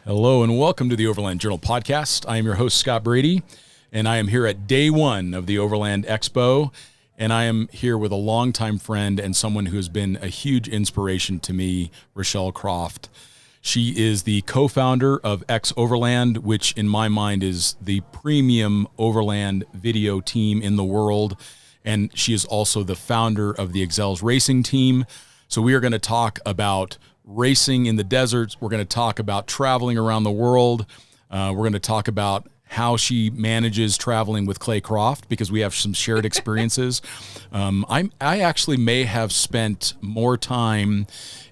Hello and welcome to the Overland Journal podcast. I am your host, Scott Brady, and I am here at day one of the Overland Expo, and I am here with a longtime friend and someone who has been a huge inspiration to me, Rachelle Croft. She is the co-founder of Overland, which in my mind is the premium overland video team in the world, and she is also the founder of the Gazelles racing team. So we are going to talk about racing in the deserts. We're going to talk about traveling around the world. We're going to talk about how she manages traveling with Clay Croft, because we have some shared experiences. I actually may have spent more time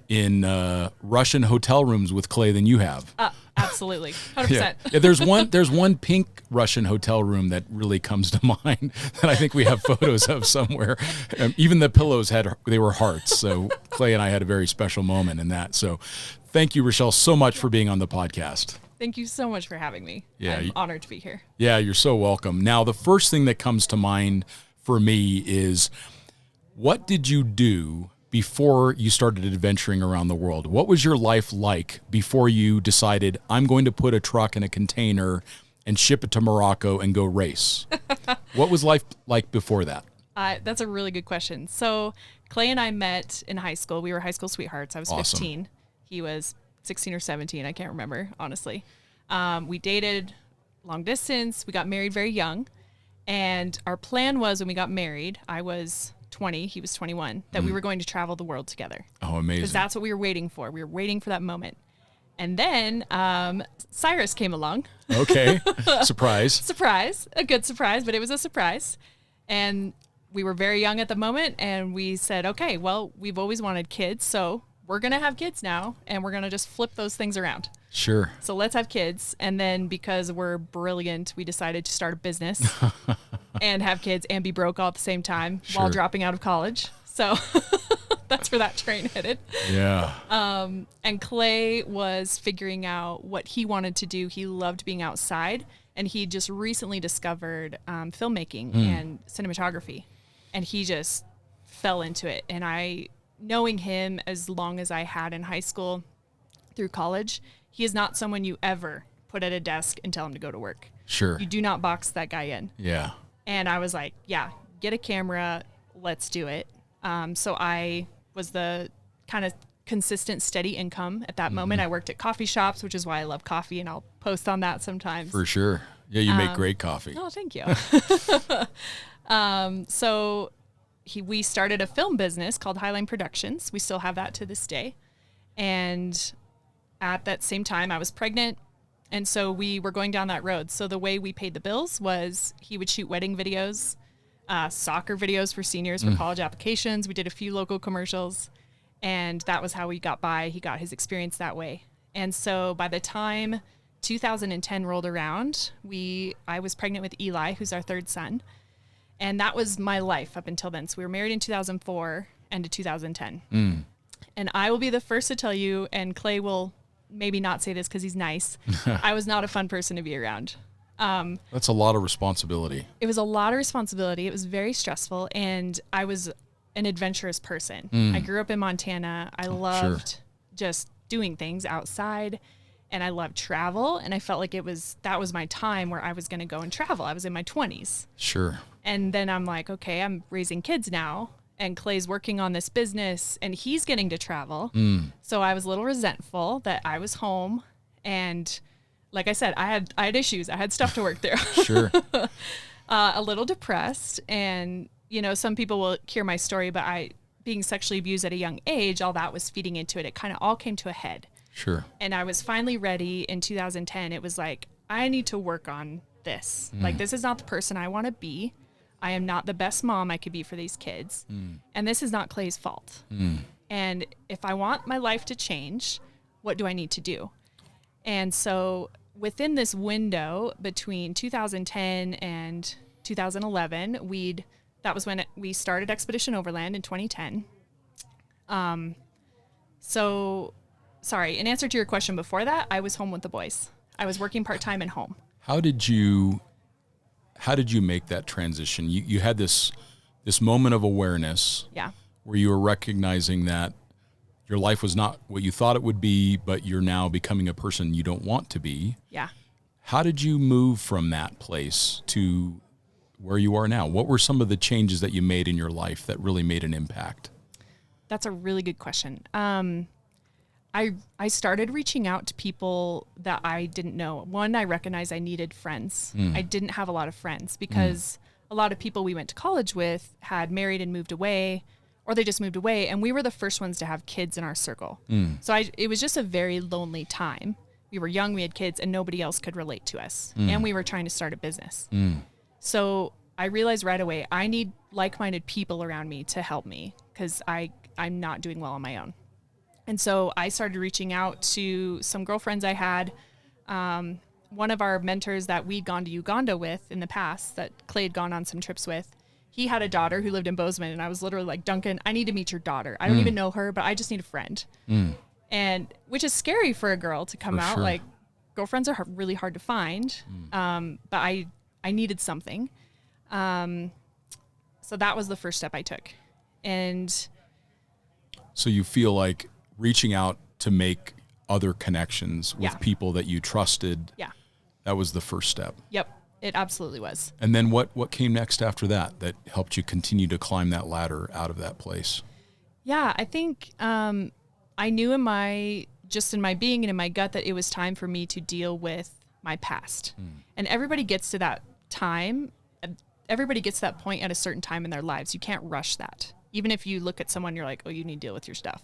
in Russian hotel rooms with Clay than you have. Absolutely, 100%. Yeah, there's one pink Russian hotel room that really comes to mind that I think we have photos of somewhere. Even the pillows they were hearts. So Clay and I had a very special moment in that. So thank you, Rachelle, so much for being on the podcast. Thank you so much for having me. Yeah, I'm honored to be here. Yeah, you're so welcome. Now, the first thing that comes to mind for me is, what did you do before you started adventuring around the world? What was your life like before you decided, I'm going to put a truck in a container and ship it to Morocco and go race? What was life like before that? That's a really good question. So Clay and I met in high school. We were high school sweethearts. I was 15. He was 16 or 17. I can't remember, honestly. We dated long distance. We got married very young. And our plan was, when we got married, I was 20, he was 21, that we were going to travel the world together. Oh, amazing. Because that's what we were waiting for. We were waiting for that moment. And then Cyrus came along. Okay. Surprise. Surprise. A good surprise, but it was a surprise. And we were very young at the moment, and we said, okay, well, we've always wanted kids, so we're going to have kids now, and we're going to just flip those things around. Sure. So let's have kids. And then, because we're brilliant, we decided to start a business and have kids and be broke all at the same time while dropping out of college. So that's where that train headed. Yeah. And Clay was figuring out what he wanted to do. He loved being outside, and he just recently discovered filmmaking and cinematography, and he just fell into it. And knowing him as long as I had in high school through college, he is not someone you ever put at a desk and tell him to go to work. Sure. You do not box that guy in. Yeah. And I was like, yeah, get a camera, let's do it. So I was the kind of consistent, steady income at that moment. I worked at coffee shops, which is why I love coffee, and I'll post on that sometimes. For sure. Yeah, you make great coffee. Oh, thank you. So we started a film business called Highline Productions. We still have that to this day. And at that same time, I was pregnant. And so we were going down that road. So the way we paid the bills was, he would shoot wedding videos, soccer videos for seniors for college applications. We did a few local commercials, and that was how we got by. He got his experience that way. And so by the time 2010 rolled around, I was pregnant with Eli, who's our third son. And that was my life up until then. So we were married in 2004 and to 2010. And I will be the first to tell you, and Clay will maybe not say this because he's nice, I was not a fun person to be around. That's a lot of responsibility. It was a lot of responsibility. It was very stressful, and I was an adventurous person. I grew up in Montana. I loved just doing things outside, and I loved travel, and I felt like that was my time where I was going to go and travel. I was in my 20s. Sure. And then I'm like, okay, I'm raising kids now, and Clay's working on this business, and he's getting to travel. So I was a little resentful that I was home, and like I said, I had issues. I had stuff to work through. Sure. A little depressed, and some people will hear my story, but being sexually abused at a young age, all that was feeding into it. It kind of all came to a head. Sure. And I was finally ready in 2010. It was like, I need to work on this. Like, this is not the person I want to be. I am not the best mom I could be for these kids. And this is not Clay's fault. And if I want my life to change, what do I need to do? And so within this window between 2010 and 2011, that was when we started Expedition Overland in 2010. So, sorry, in answer to your question before that, I was home with the boys. I was working part-time at home. How did you make that transition? You had this moment of awareness. Yeah. Where you were recognizing that your life was not what you thought it would be, but you're now becoming a person you don't want to be. Yeah. How did you move from that place to where you are now? What were some of the changes that you made in your life that really made an impact? That's a really good question. I started reaching out to people that I didn't know. One, I recognized I needed friends. I didn't have a lot of friends because a lot of people we went to college with had married and moved away, or they just moved away, and we were the first ones to have kids in our circle. So it was just a very lonely time. We were young, we had kids, and nobody else could relate to us. And we were trying to start a business. So I realized right away, I need like-minded people around me to help me because I'm not doing well on my own. And so I started reaching out to some girlfriends I had. One of our mentors that we'd gone to Uganda with in the past, that Clay had gone on some trips with, he had a daughter who lived in Bozeman. And I was literally like, Duncan, I need to meet your daughter. I don't even know her, but I just need a friend. And which is scary for a girl to come out. Sure. Like, girlfriends are really hard to find. But I needed something. So that was the first step I took. And so you feel like reaching out to make other connections with people that you trusted. Yeah. That was the first step. Yep. It absolutely was. And then what came next after that helped you continue to climb that ladder out of that place? Yeah, I think I knew in my being and in my gut that it was time for me to deal with my past. And everybody gets to that time. Everybody gets to that point at a certain time in their lives. You can't rush that. Even if you look at someone, you're like, oh, you need to deal with your stuff.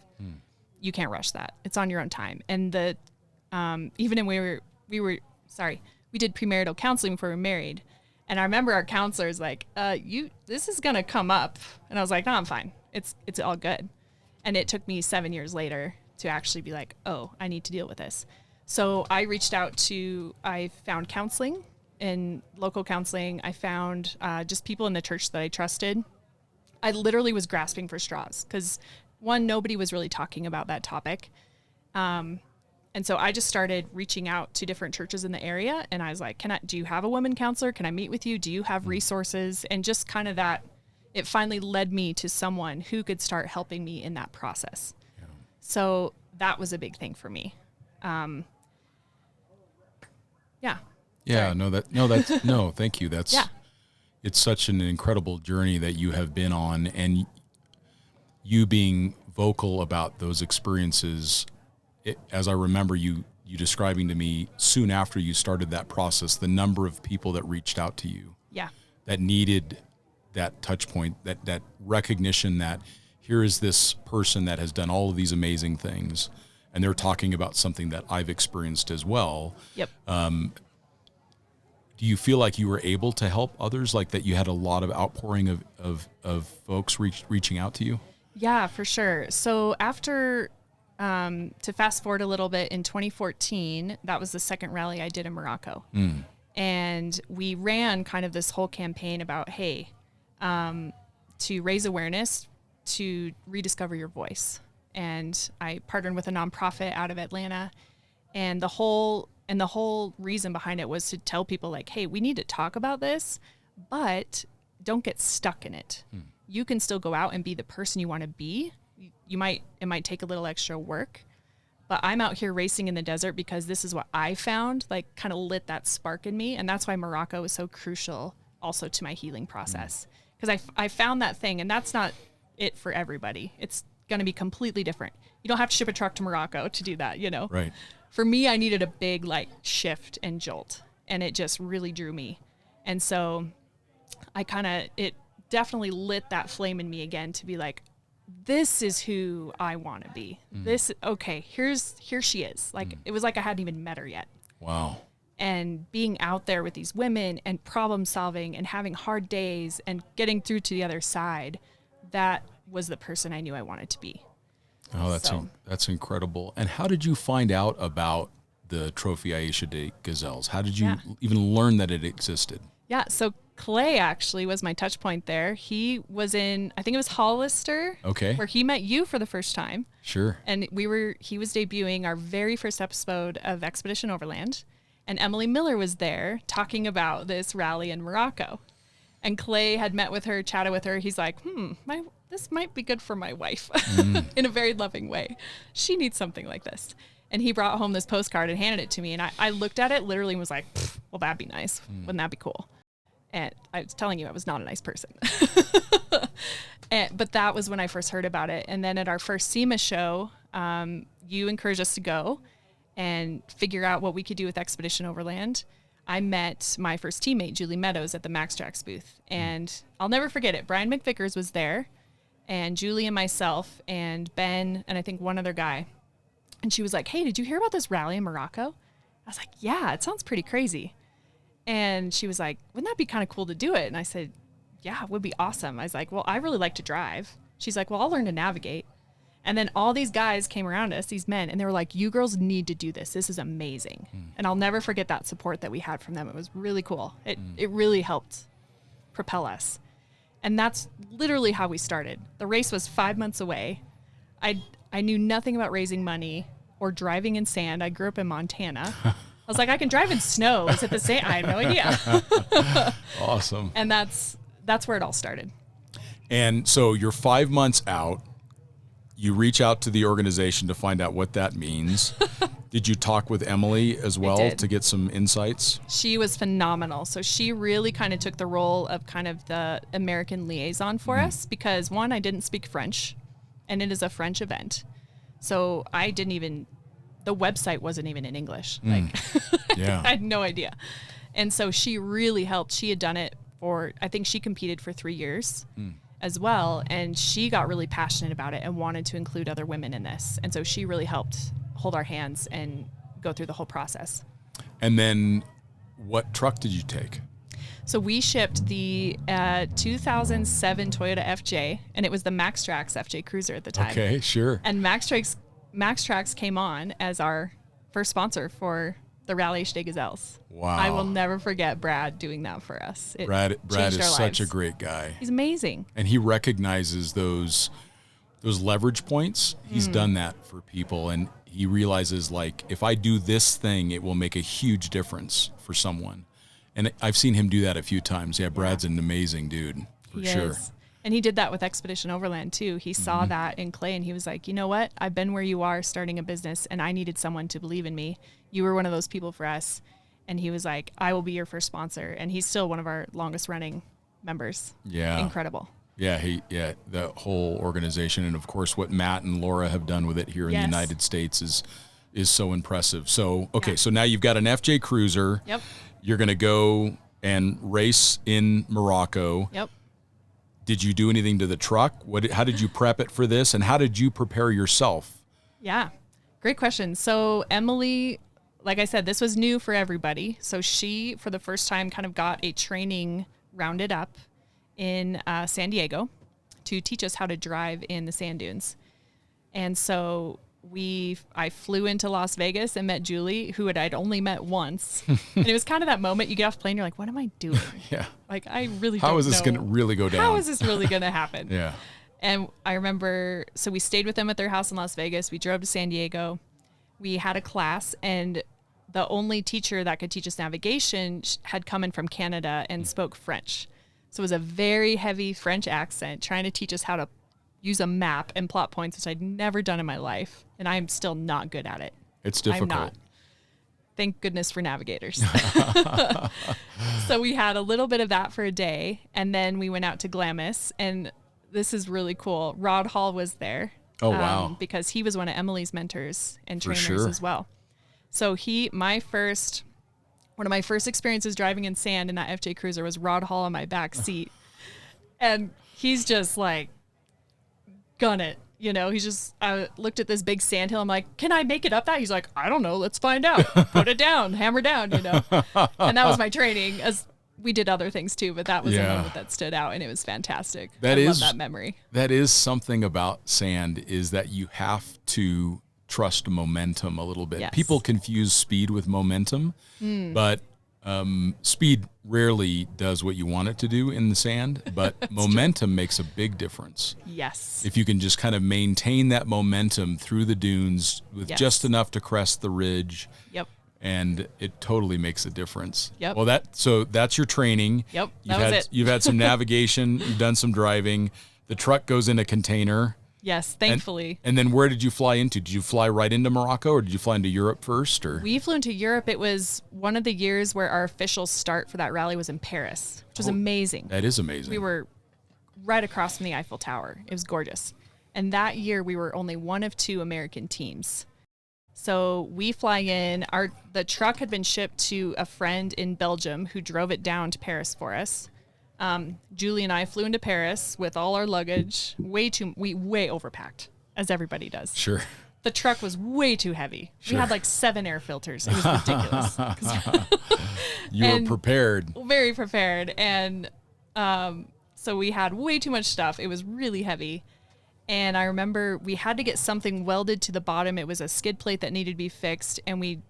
You can't rush that. It's on your own time. And even when we did premarital counseling before we were married. And I remember our counselor's like, this is going to come up. And I was like, no, I'm fine. It's all good. And it took me 7 years later to actually be like, oh, I need to deal with this. So I reached out I found counseling and local counseling. I found just people in the church that I trusted. I literally was grasping for straws because one, nobody was really talking about that topic. And so I just started reaching out to different churches in the area. And I was like, do you have a women counselor? Can I meet with you? Do you have resources? And just kind of that, it finally led me to someone who could start helping me in that process. Yeah. So that was a big thing for me. Yeah. Yeah. No, thank you. It's such an incredible journey that you have been on, and you being vocal about those experiences. As I remember you describing to me soon after you started that process, the number of people that reached out to you, that needed that touch point, that recognition that here is this person that has done all of these amazing things, and they're talking about something that I've experienced as well. Yep. Do you feel like you were able to help others, like that you had a lot of outpouring of folks reaching out to you? Yeah, for sure. So after, to fast forward a little bit, in 2014, that was the second rally I did in Morocco. And we ran kind of this whole campaign about, hey, to raise awareness, to rediscover your voice. And I partnered with a nonprofit out of Atlanta, and the whole reason behind it was to tell people like, hey, we need to talk about this, but don't get stuck in it. You can still go out and be the person you want to be. It might take a little extra work, but I'm out here racing in the desert because this is what I found, like kind of lit that spark in me. And that's why Morocco is so crucial also to my healing process. Because I found that thing, and that's not it for everybody. It's going to be completely different. You don't have to ship a truck to Morocco to do that, Right. For me, I needed a big shift and jolt, and it just really drew me. And so it definitely lit that flame in me again to be like, this is who I want to be. Here she is. It was like I hadn't even met her yet. Wow. And being out there with these women and problem solving and having hard days and getting through to the other side, that was the person I knew I wanted to be. Oh, that's incredible. And how did you find out about the Trophy Aisha de Gazelles? How did you even learn that it existed? Yeah, so Clay actually was my touch point there. He was in, I think it was Hollister, where he met you for the first time. Sure. And he was debuting our very first episode of Expedition Overland, and Emily Miller was there talking about this rally in Morocco. And Clay had met with her, chatted with her. He's like, this might be good for my wife in a very loving way. She needs something like this. And he brought home this postcard and handed it to me. And I looked at it literally and was like, well, that'd be nice. Wouldn't that be cool? And I was telling you, I was not a nice person. But that was when I first heard about it. And then at our first SEMA show, you encouraged us to go and figure out what we could do with Expedition Overland. I met my first teammate, Julie Meadows, at the MaxTrax booth. And I'll never forget it. Brian McVickers was there, and Julie and myself and Ben and I think one other guy. And she was like, hey, did you hear about this rally in Morocco? I was like, yeah, it sounds pretty crazy. And she was like, wouldn't that be kind of cool to do it? And I said, yeah, it would be awesome. I was like, well, I really like to drive. She's like, well, I'll learn to navigate. And then all these guys came around us, these men, and they were like, you girls need to do this. This is amazing. And I'll never forget that support that we had from them. It was really cool. It really helped propel us. And that's literally how we started. The race was 5 months away. I knew nothing about raising money or driving in sand. I grew up in Montana. I was like, I can drive in snow. Is it the same? I had no idea. Awesome. And that's where it all started. And so you're 5 months out. You reach out to the organization to find out what that means. Did you talk with Emily as well to get some insights? She was phenomenal. So she really kind of took the role of kind of the American liaison for us because, one, I didn't speak French, and it is a French event. So the website wasn't even in English. I had no idea. And so she really helped. She had done it I think she competed for 3 years as well. And she got really passionate about it and wanted to include other women in this. And so she really helped hold our hands and go through the whole process. And then what truck did you take? So we shipped the 2007 Toyota FJ, and it was the MaxTrax FJ Cruiser at the time. Okay, sure. And MaxTrax came on as our first sponsor for the Rally Aisha Gazelles. Wow. I will never forget Brad doing that for us. Brad is such a great guy. He's amazing. And he recognizes those leverage points. He's done that for people, and he realizes, like, if I do this thing, it will make a huge difference for someone. And I've seen him do that a few times. Yeah, Brad's an amazing dude, for sure. And he did that with Expedition Overland, too. He saw that in Clay, and he was like, you know what? I've been where you are starting a business, and I needed someone to believe in me. You were one of those people for us. And he was like, I will be your first sponsor. And he's still one of our longest running members. Yeah. Incredible. Yeah, the whole organization. And, of course, what Matt and Laura have done with it here in the United States is so impressive. So, okay, so now you've got an FJ Cruiser. Yep. You're going to go and race in Morocco. Yep. Did you do anything to the truck? How did you prep it for this, and how did you prepare yourself? Yeah, great question. So Emily, like I said, this was new for everybody. So she, for the first time, kind of got a training rounded up in San Diego to teach us how to drive in the sand dunes. And so I flew into Las Vegas and met Julie, who I'd only met once. And it was kind of that moment you get off the plane, you're like, what am I doing? Yeah. Like, I really don't know. How is this going to really go down? How is this really going to happen? Yeah. And I remember, so we stayed with them at their house in Las Vegas. We drove to San Diego. We had a class, and the only teacher that could teach us navigation had come in from Canada and spoke French. So it was a very heavy French accent trying to teach us how to use a map and plot points, which I'd never done in my life. And I'm still not good at it. It's difficult. I'm not. Thank goodness for navigators. So we had a little bit of that for a day. And then we went out to Glamis. And this is really cool. Rod Hall was there. Oh, wow. Because he was one of Emily's mentors and trainers as well. So one of my first experiences driving in sand in that FJ Cruiser was Rod Hall on my back seat. And he's just like, gun it. You know, I looked at this big sand hill. I'm like, can I make it up that? He's like, I don't know. Let's find out. Put it down, hammer down, you know. And that was my training. As we did other things too, but that was the moment that stood out, and it was fantastic. I love that memory. That is something about sand, is that you have to trust momentum a little bit. Yes. People confuse speed with momentum, but speed rarely does what you want it to do in the sand, but momentum makes a big difference. Yes. If you can just kind of maintain that momentum through the dunes with just enough to crest the ridge. Yep. and it totally makes a difference. Yep. Well, that's your training. Yep. That was it. You've had some navigation. You've done some driving. The truck goes in a container. Yes, thankfully. And then where did you fly into? Did you fly right into Morocco, or did you fly into Europe first? Or we flew into Europe. It was one of the years where our official start for that rally was in Paris, which was amazing. That is amazing. We were right across from the Eiffel Tower. It was gorgeous. And that year we were only one of 2 American teams. So we fly in. The truck had been shipped to a friend in Belgium who drove it down to Paris for us. Julie and I flew into Paris with all our luggage. We way overpacked, as everybody does. Sure. The truck was way too heavy. Sure. We had like 7 air filters. It was ridiculous. You were prepared. Very prepared. And so we had way too much stuff. It was really heavy. And I remember we had to get something welded to the bottom. It was a skid plate that needed to be fixed. And we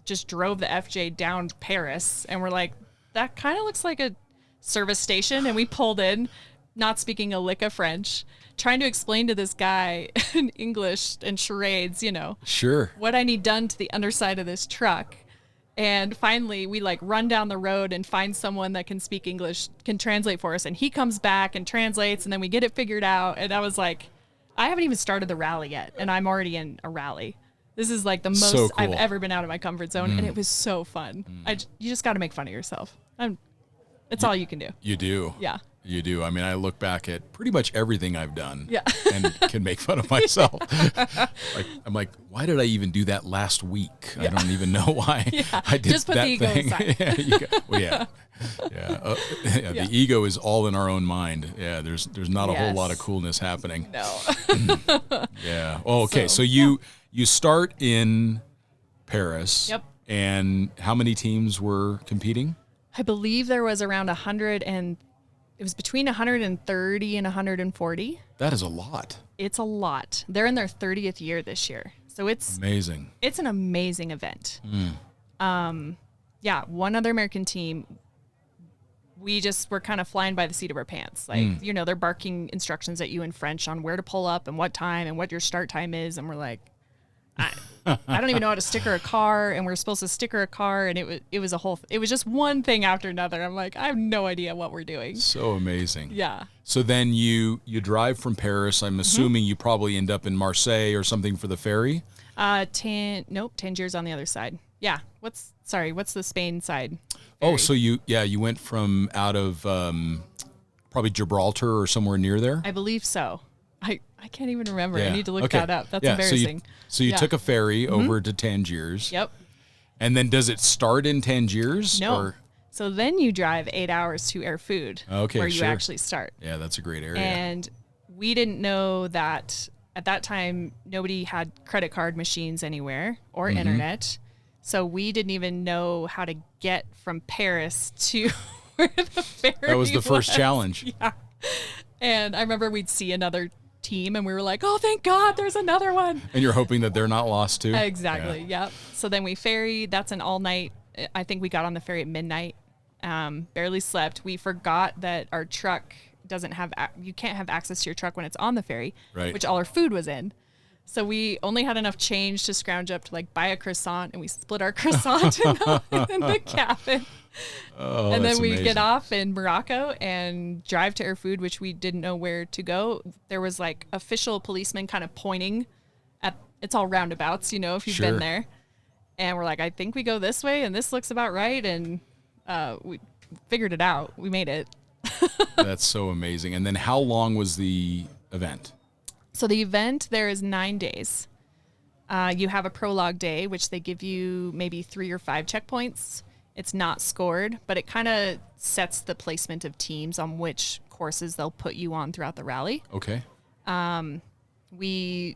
just drove the FJ down to Paris. And we're like, that kind of looks like a service station. And we pulled in, not speaking a lick of French, trying to explain to this guy in English and charades, Sure. what I need done to the underside of this truck. And finally, we run down the road and find someone that can speak English, can translate for us. And he comes back and translates, and then we get it figured out. And I was like, I haven't even started the rally yet, and I'm already in a rally. This is the most so cool. I've ever been out of my comfort zone, and it was so fun. You just got to make fun of yourself. It's all you can do. You do. Yeah. You do. I mean, I look back at pretty much everything I've done and can make fun of myself. I'm like, why did I even do that last week? I don't even know why I did just put that the ego thing. aside. The ego is all in our own mind. Yeah, there's not a whole lot of coolness happening. No. Yeah. Oh, okay. So you start in Paris. Yep. And how many teams were competing? I believe there was around 100 and it was between 130 and 140. That is a lot. It's a lot. They're in their 30th year this year. So it's amazing. It's an amazing event. One other American team, we just were kind of flying by the seat of our pants. They're barking instructions at you in French on where to pull up and what time and what your start time is. And we're like, I don't even know how to sticker a car, and we're supposed to sticker a car, and it was just one thing after another. I'm like, I have no idea what we're doing. So amazing. Yeah. So then you drive from Paris. I'm assuming you probably end up in Marseille or something for the ferry. Tangier's on the other side. Yeah. What's the Spain side? Ferry? Oh, so you went from out of probably Gibraltar or somewhere near there? I believe so. I can't even remember. Yeah. I need to look that up. That's embarrassing. So you took a ferry over to Tangiers. Yep. And then does it start in Tangiers? No. Or? So then you drive 8 hours to Erfoud, where you actually start. Yeah, that's a great area. And we didn't know that at that time, nobody had credit card machines anywhere or internet. So we didn't even know how to get from Paris to where the ferry was. That was the first challenge. Yeah. And I remember we'd see another team and we were like, oh, thank God, there's another one. And you're hoping that they're not lost too? Exactly. Yeah. Yep. So then we ferry. That's an all night. I think we got on the ferry at midnight. Barely slept. We forgot that our truck you can't have access to your truck when it's on the ferry, right, which all our food was in. So we only had enough change to scrounge up to buy a croissant, and we split our croissant in the cabin. Oh, and then we amazing. get off in Morocco and drive to Erfoud, which we didn't know where to go. There was official policemen kind of pointing at, it's all roundabouts, if you've been there. And we're like, I think we go this way and this looks about right. And we figured it out. We made it. That's so amazing. And then how long was the event? So the event, there is 9 days. You have a prologue day, which they give you maybe 3 or 5 checkpoints. It's not scored, but it kind of sets the placement of teams on which courses they'll put you on throughout the rally. Okay. We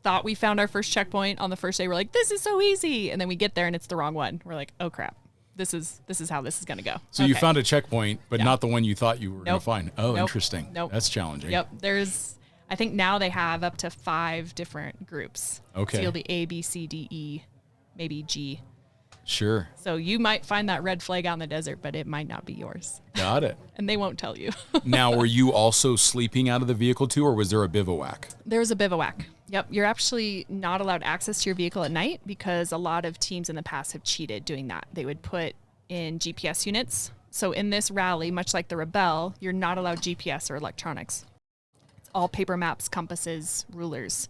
thought we found our first checkpoint on the first day. We're like, this is so easy. And then we get there and it's the wrong one. We're like, oh crap. This is how this is going to go. So you found a checkpoint, but not the one you thought you were going to find. Oh, Nope. Interesting. Nope. That's challenging. Yep. I think now they have up to 5 different groups. Okay. So you'll be A, B, C, D, E, maybe G. Sure. So you might find that red flag out in the desert, but it might not be yours. Got it. And they won't tell you. Now, were you also sleeping out of the vehicle too, or was there a bivouac? There was a bivouac. Yep. You're actually not allowed access to your vehicle at night because a lot of teams in the past have cheated doing that. They would put in GPS units. So in this rally, much like the Rebelle, you're not allowed GPS or electronics. It's all paper maps, compasses, rulers.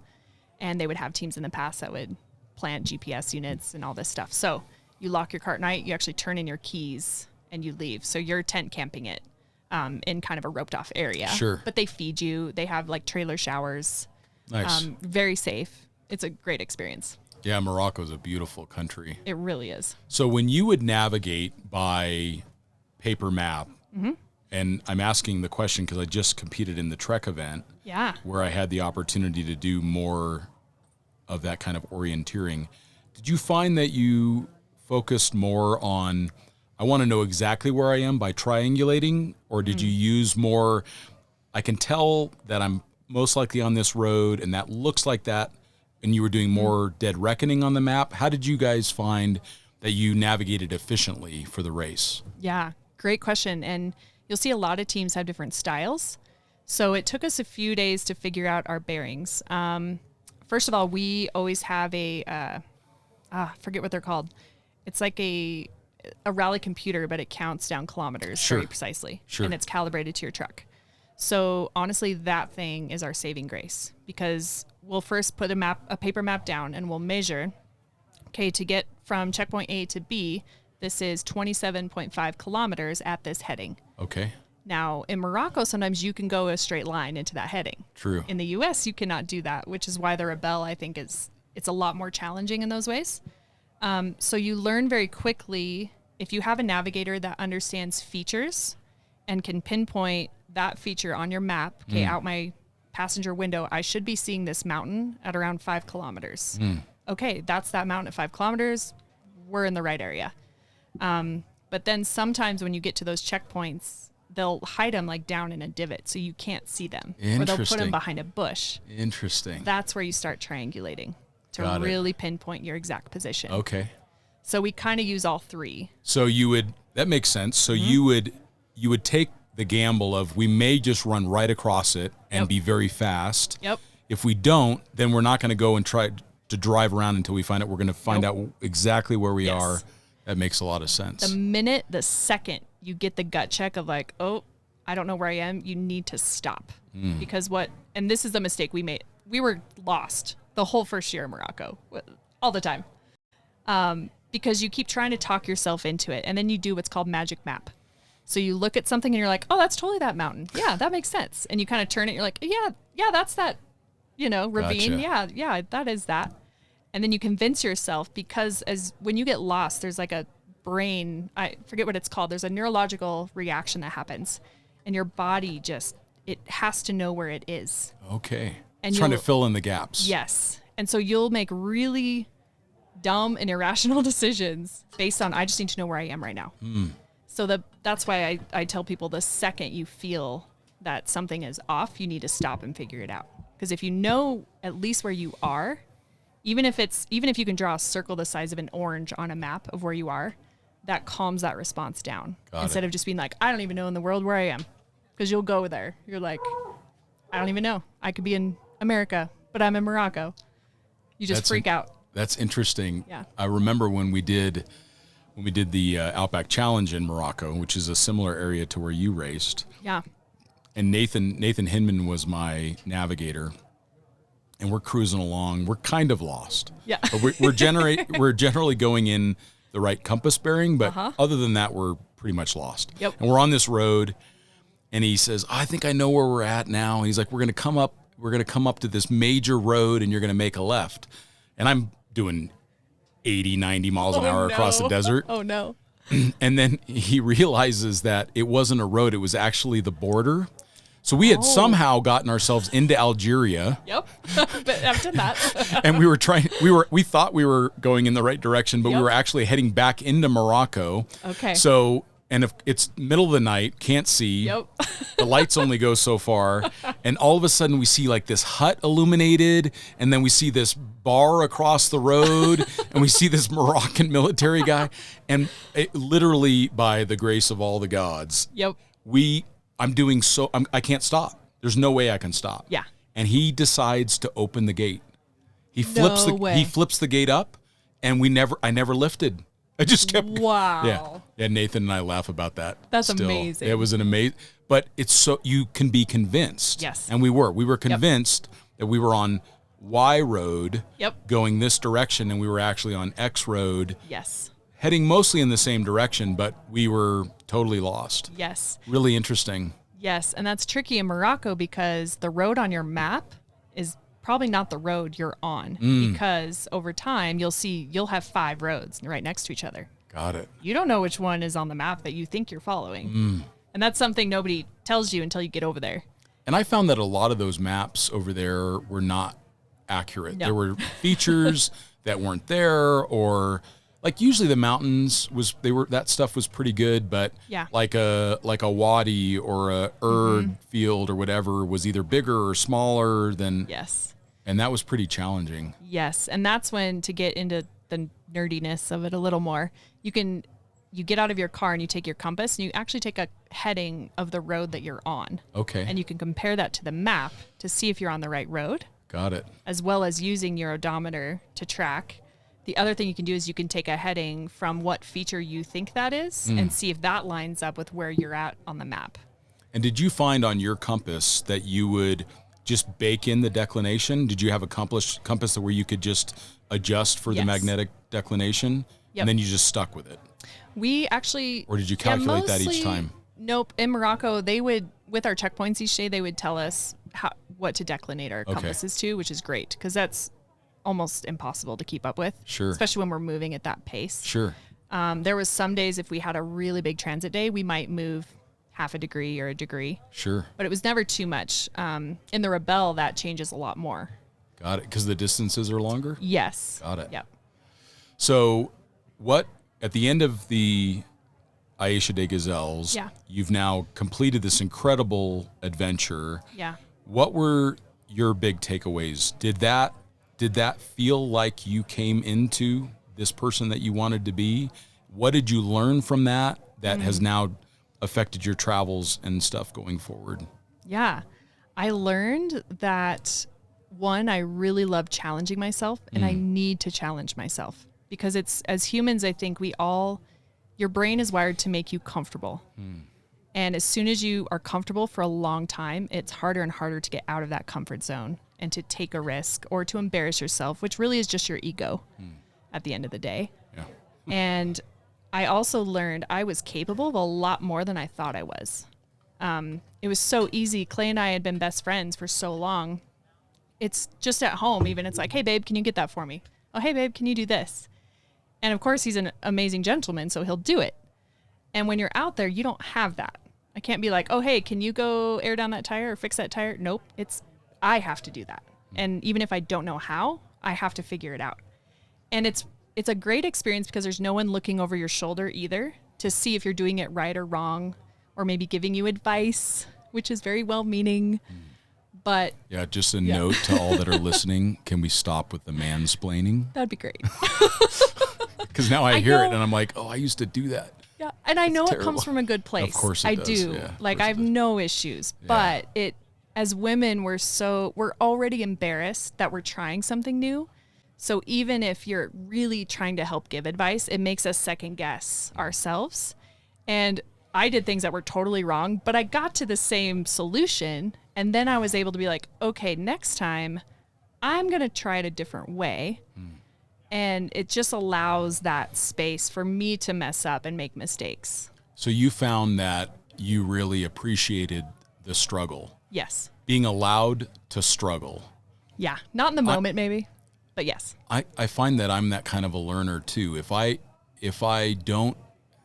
And they would have teams in the past that would plant GPS units and all this stuff. So you lock your car at night, you actually turn in your keys and you leave. So you're tent camping it in kind of a roped off area. Sure. But they feed you. They have like trailer showers. Nice. Very safe. It's a great experience. Yeah, Morocco is a beautiful country. It really is. So when you would navigate by paper map, and I'm asking the question because I just competed in the Trek event, where I had the opportunity to do more of that kind of orienteering. Did you find that you focused more on, I want to know exactly where I am by triangulating, or did you use more, I can tell that I'm most likely on this road and that looks like that, and you were doing more dead reckoning on the map? How did you guys find that you navigated efficiently for the race? Yeah, great question. And you'll see a lot of teams have different styles. So it took us a few days to figure out our bearings. First of all, we always have a, forget what they're called. It's like a rally computer, but it counts down kilometers very precisely. Sure. And it's calibrated to your truck. So honestly, that thing is our saving grace, because we'll first put a paper map down and we'll measure, okay, to get from checkpoint A to B, this is 27.5 kilometers at this heading. Okay. Now, in Morocco, sometimes you can go a straight line into that heading. True. In the U.S., you cannot do that, which is why the Rebelle, I think, it's a lot more challenging in those ways. So you learn very quickly, if you have a navigator that understands features and can pinpoint that feature on your map, okay, out my passenger window, I should be seeing this mountain at around 5 kilometers. Okay, that's that mountain at 5 kilometers. We're in the right area. But then sometimes when you get to those checkpoints, they'll hide them like down in a divot so you can't see them. Or they'll put them behind a bush. Interesting. That's where you start triangulating to really pinpoint your exact position. Okay. So we kind of use all three. So that makes sense. So you would take the gamble of, we may just run right across it and be very fast. Yep. If we don't, then we're not going to go and try to drive around until we find out. We're going to find out exactly where we are. That makes a lot of sense. The second you get the gut check of like, oh, I don't know where I am, you need to stop. Because and this is the mistake we made. We were lost the whole first year in Morocco, all the time. Because you keep trying to talk yourself into it. And then you do what's called magic map. So you look at something and you're like, oh, that's totally that mountain. Yeah, that makes sense. And you kind of turn it. You're like, yeah, that's that, ravine. Gotcha. Yeah, that is that. And then you convince yourself, because when you get lost, there's like a brain, I forget what it's called. There's a neurological reaction that happens, and your body it has to know where it is. Okay. And trying to fill in the gaps. Yes. And so you'll make really dumb and irrational decisions based on, I just need to know where I am right now. So that's why I tell people, the second you feel that something is off, you need to stop and figure it out. Because if you know at least where you are, even if you can draw a circle the size of an orange on a map of where you are, that calms that response down. Instead of just being like, I don't even know in the world where I am. Because you'll go there. You're like, I don't even know. I could be in America, but I'm in Morocco. You just freak out. That's interesting. Yeah. I remember when we did the Outback Challenge in Morocco, which is a similar area to where you raced. Yeah. And Nathan Hinman was my navigator, and we're cruising along. We're kind of lost. Yeah. But we're generally going in the right compass bearing, but other than that, we're pretty much lost. Yep. And we're on this road, and he says, I think I know where we're at now. And he's like, we're going to come up to this major road, and you're going to make a left. And I'm doing 80, 90 miles an hour across the desert. Oh, no. And then he realizes that it wasn't a road. It was actually the border. So we had somehow gotten ourselves into Algeria. Yep. But I've done that. And we thought we were going in the right direction, but we were actually heading back into Morocco. Okay. So, and if it's middle of the night, can't see. Yep. The lights only go so far. And all of a sudden we see like this hut illuminated, and then we see this bar across the road, and we see this Moroccan military guy. And literally, by the grace of all the gods, Yep. I can't stop. There's no way I can stop. Yeah. and he decides to open the gate. He flips he flips the gate up, and I never lifted. I just kept. Wow. Yeah. Nathan and I laugh about that. That's amazing. It was an amazing, but it's so you can be convinced. Yes. And we were convinced that we were on Y road, going this direction, and we were actually on X road. Yes. Heading mostly in the same direction, but we were totally lost. Yes. Really interesting. Yes, and that's tricky in Morocco because the road on your map is probably not the road you're on, because over time you'll have 5 roads right next to each other. Got it. You don't know which one is on the map that you think you're following. And that's something nobody tells you until you get over there. And I found that a lot of those maps over there were not accurate. No. There were features that weren't there, or like usually the mountains that stuff was pretty good, but like a wadi or a field or whatever was either bigger or smaller than. Yes. And that was pretty challenging. Yes. And that's when, to get into the nerdiness of it a little more, you get out of your car and you take your compass and you actually take a heading of the road that you're on. Okay. And you can compare that to the map to see if you're on the right road. Got it. As well as using your odometer to track. The other thing you can do is you can take a heading from what feature you think that is and see if that lines up with where you're at on the map. And did you find on your compass that you would just bake in the declination? Did you have a compass where you could just adjust for the magnetic declination? Yep. And then you just stuck with it? We actually... Or did you calculate that each time? Nope. In Morocco, they would, with our checkpoints each day, they would tell us what to declinate our compasses to, which is great because that's almost impossible to keep up with. Sure. Especially when we're moving at that pace. Sure. There was some days if we had a really big transit day, we might move half a degree or a degree. Sure. But it was never too much. In the Rebelle, that changes a lot more. Got it. Because the distances are longer? Yes. Got it. Yep. So at the end of the Aisha de Gazelles, you've now completed this incredible adventure. Yeah. What were your big takeaways? Did that feel like you came into this person that you wanted to be? What did you learn from that has now affected your travels and stuff going forward? Yeah. I learned that, one, I really love challenging myself, and I need to challenge myself because as humans, I think your brain is wired to make you comfortable. And as soon as you are comfortable for a long time, it's harder and harder to get out of that comfort zone and to take a risk or to embarrass yourself, which really is just your ego at the end of the day. Yeah. And I also learned I was capable of a lot more than I thought I was. It was so easy. Clay and I had been best friends for so long. It's just at home, even. It's like, hey, babe, can you get that for me? Oh, hey, babe, can you do this? And of course, he's an amazing gentleman, so he'll do it. And when you're out there, you don't have that. I can't be like, oh, hey, can you go air down that tire or fix that tire? Nope. I have to do that. And even if I don't know how, I have to figure it out. And it's a great experience because there's no one looking over your shoulder either to see if you're doing it right or wrong, or maybe giving you advice, which is very well-meaning. But yeah, just a note to all that are listening. Can we stop with the mansplaining? That'd be great. Because now I hear it and I'm like, oh, I used to do that. Yeah, and I know terrible. It comes from a good place. Of course I does. do. Yeah, like I have no issues, but as women, we're already embarrassed that we're trying something new. So even if you're really trying to help give advice, it makes us second guess ourselves. And I did things that were totally wrong, but I got to the same solution. And then I was able to be like, okay, next time I'm going to try it a different way. And it just allows that space for me to mess up and make mistakes. So you found that you really appreciated the struggle. Yes. Being allowed to struggle. Yeah. Not in the moment, maybe, but yes. I find that I'm that kind of a learner too. If I don't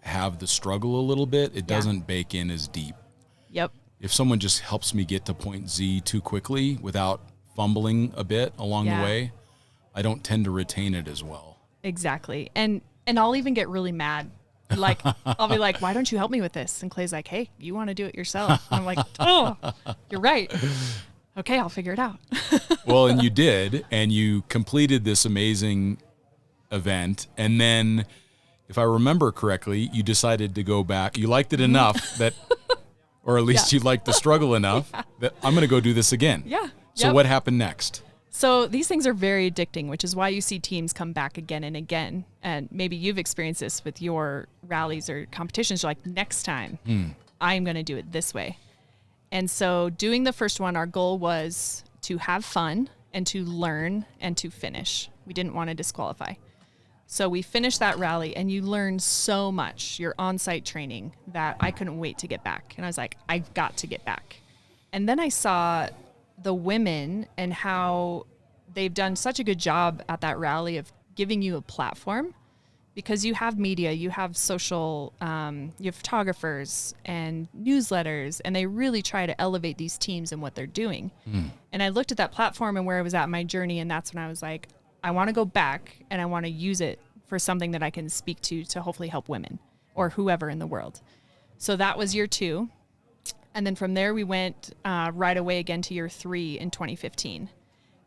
have the struggle a little bit, it doesn't bake in as deep. Yep. If someone just helps me get to point Z too quickly without fumbling a bit along the way, I don't tend to retain it as well. Exactly. And I'll even get really mad. Like, I'll be like, why don't you help me with this? And Clay's like, hey, you want to do it yourself. And I'm like, oh, you're right. Okay, I'll figure it out. Well, and you did, and you completed this amazing event. And then, if I remember correctly, you decided to go back. You liked it enough that, or at least you liked the struggle enough that I'm going to go do this again. Yeah. So Yep. what happened next? So these things are very addicting, which is why you see teams come back again and again. And maybe you've experienced this with your rallies or competitions. You're like, next time, I'm going to do it this way. And so doing the first one, our goal was to have fun and to learn and to finish. We didn't want to disqualify. So we finished that rally, and you learn so much, your on-site training, that I couldn't wait to get back. And I was like, I've got to get back. And then I saw the women and how they've done such a good job at that rally of giving you a platform, because you have media, you have social, you have photographers and newsletters, and they really try to elevate these teams and what they're doing. And I looked at that platform and where I was at in my journey, and that's when I was like, I want to go back and I want to use it for something that I can speak to hopefully help women or whoever in the world. So that was year 2. And then from there, we went right away again to year 3 in 2015.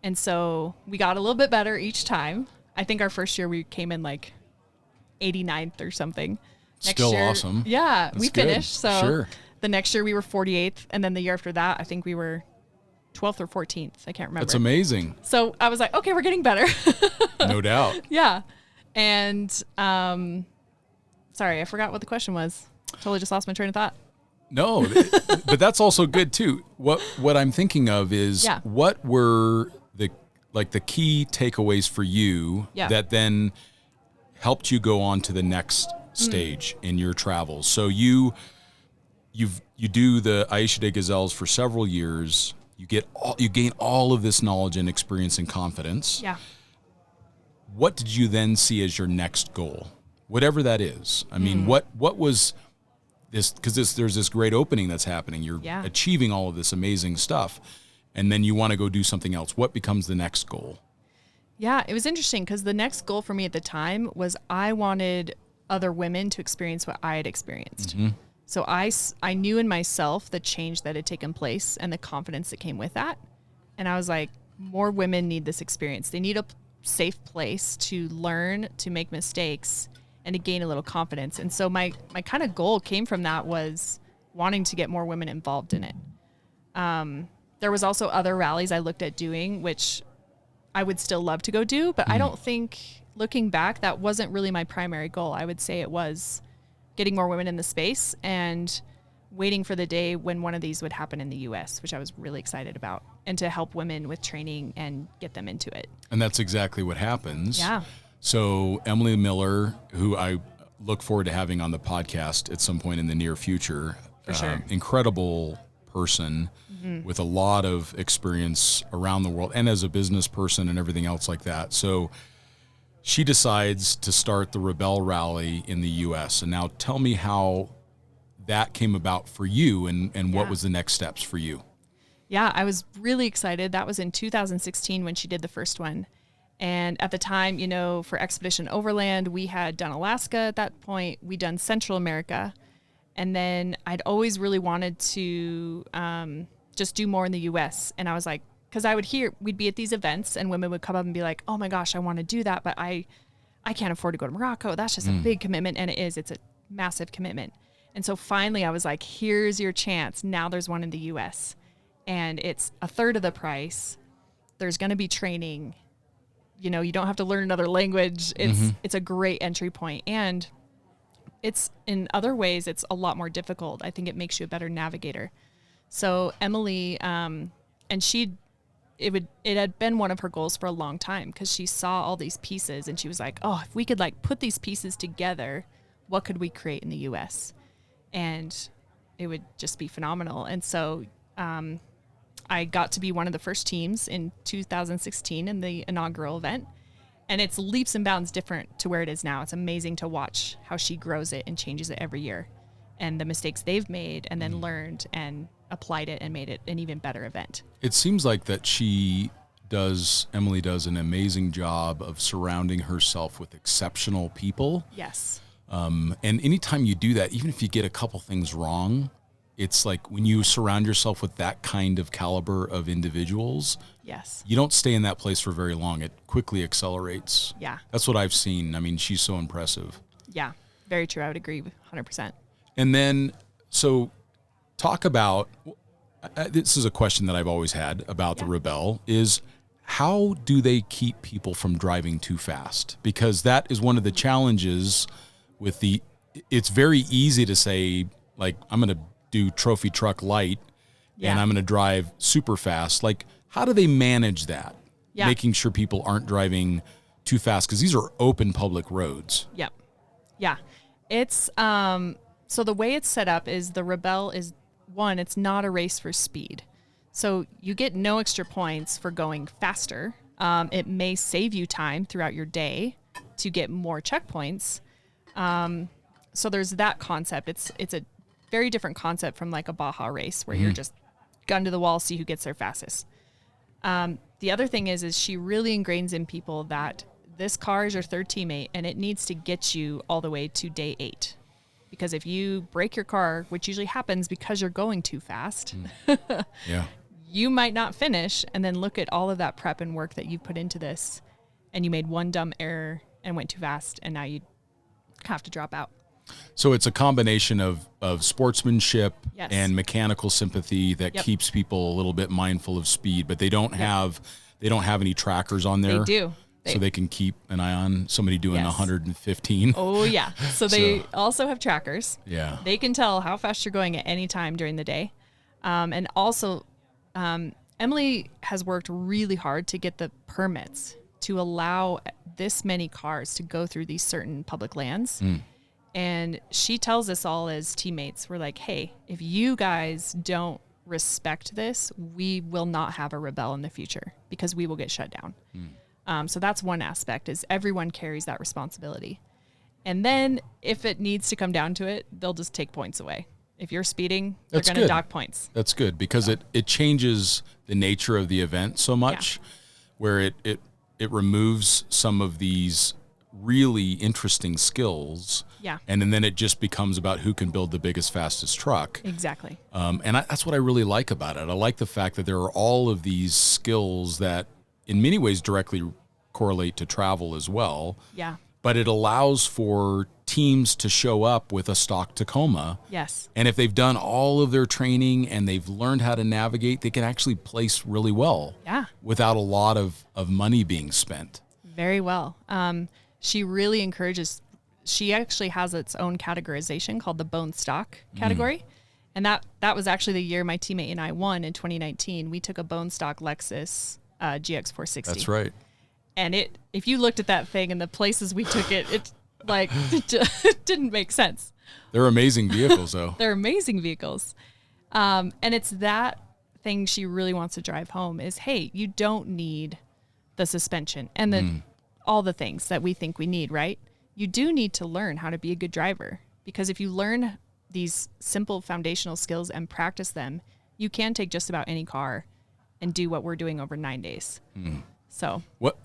And so we got a little bit better each time. I think our first year we came in like 89th or something. Still awesome. Yeah, That's we good. finished. So Sure. the next year we were 48th. And then the year after that, I think we were 12th or 14th. I can't remember. That's amazing. So I was like, okay, we're getting better. No doubt. Yeah. And sorry, I forgot what the question was. Totally just lost my train of thought. No, but that's also good too. What I'm thinking of is what were the key takeaways for you that then helped you go on to the next stage in your travels. So you do the Aisha de Gazelles for several years. You gain all of this knowledge and experience and confidence. Yeah. What did you then see as your next goal? Whatever that is. I mean, what was this? Because there's this great opening that's happening. You're achieving all of this amazing stuff, and then you want to go do something else. What becomes the next goal? Yeah, it was interesting because the next goal for me at the time was I wanted other women to experience what I had experienced. Mm-hmm. So I knew in myself the change that had taken place and the confidence that came with that. And I was like, more women need this experience. They need a safe place to learn, to make mistakes, and to gain a little confidence. And so my kind of goal came from that was wanting to get more women involved in it. There was also other rallies I looked at doing, which I would still love to go do, but I don't think, looking back, that wasn't really my primary goal. I would say it was getting more women in the space and waiting for the day when one of these would happen in the U.S., which I was really excited about, and to help women with training and get them into it. And that's exactly what happens. Yeah. So Emily Miller, who I look forward to having on the podcast at some point in the near future, for sure. Incredible person with a lot of experience around the world and as a business person and everything else like that. So she decides to start the Rebel Rally in the U.S. And now tell me how that came about for you and what was the next steps for you? Yeah, I was really excited. That was in 2016 when she did the first one. And at the time, you know, for Expedition Overland, we had done Alaska at that point. We'd done Central America. And then I'd always really wanted to just do more in the U.S. And I was like, because I would hear, we'd be at these events and women would come up and be like, oh my gosh, I want to do that, but I can't afford to go to Morocco. That's just a big commitment. And it's a massive commitment. And so finally I was like, here's your chance. Now there's one in the U.S. and it's a third of the price. There's going to be training. You know, you don't have to learn another language. It's a great entry point. And it's, in other ways, it's a lot more difficult. I think it makes you a better navigator. So Emily, and it had been one of her goals for a long time because she saw all these pieces and she was like, oh, if we could like put these pieces together, what could we create in the U.S.? And it would just be phenomenal. And so I got to be one of the first teams in 2016 in the inaugural event. And it's leaps and bounds different to where it is now. It's amazing to watch how she grows it and changes it every year and the mistakes they've made and then learned and applied it and made it an even better event. It seems like that Emily does an amazing job of surrounding herself with exceptional people. Yes. And anytime you do that, even if you get a couple things wrong, it's like when you surround yourself with that kind of caliber of individuals, yes, you don't stay in that place for very long. It quickly accelerates. Yeah. That's what I've seen. I mean, she's so impressive. Yeah, very true. I would agree 100%. And then, so talk about this is a question that I've always had about the Rebelle is how do they keep people from driving too fast? Because that is one of the challenges with it's very easy to say, like, I'm going to do trophy truck light and I'm going to drive super fast. Like, how do they manage that? Yeah. Making sure people aren't driving too fast, because these are open public roads. Yep. Yeah. It's, so the way it's set up is the Rebelle is, one, it's not a race for speed. So you get no extra points for going faster. It may save you time throughout your day to get more checkpoints. So there's that concept. It's a very different concept from like a Baja race where you're just gun to the wall, see who gets there fastest. The other thing is she really ingrains in people that this car is your third teammate and it needs to get you all the way to day 8. Because if you break your car, which usually happens because you're going too fast, you might not finish, and then look at all of that prep and work that you've put into this, and you made one dumb error and went too fast, and now you have to drop out. So it's a combination of sportsmanship and mechanical sympathy that keeps people a little bit mindful of speed, but they don't have any trackers on there. They do. So they can keep an eye on somebody doing 115. Oh, yeah. So they also have trackers. Yeah. They can tell how fast you're going at any time during the day. And also, Emily has worked really hard to get the permits to allow this many cars to go through these certain public lands. And she tells us all as teammates, we're like, hey, if you guys don't respect this, we will not have a Rebelle in the future because we will get shut down. So that's one aspect, is everyone carries that responsibility. And then if it needs to come down to it, they'll just take points away. If you're speeding, they're going to dock points. That's good, because it changes the nature of the event so much, where it removes some of these really interesting skills. Yeah. And then it just becomes about who can build the biggest, fastest truck. Exactly. And that's what I really like about it. I like the fact that there are all of these skills that in many ways directly correlate to travel as well. Yeah. But it allows for teams to show up with a stock Tacoma. Yes. And if they've done all of their training and they've learned how to navigate, they can actually place really well. Yeah. Without a lot of money being spent. Very well. She really encourages, she actually has its own categorization called the bone stock category. And that was actually the year my teammate and I won in 2019. We took a bone stock Lexus GX 460. That's right. And if you looked at that thing and the places we took it, it didn't make sense. They're amazing vehicles, though. They're amazing vehicles. And it's that thing she really wants to drive home is, hey, you don't need the suspension and all the things that we think we need, right? You do need to learn how to be a good driver, because if you learn these simple foundational skills and practice them, you can take just about any car and do what we're doing over 9 days. So what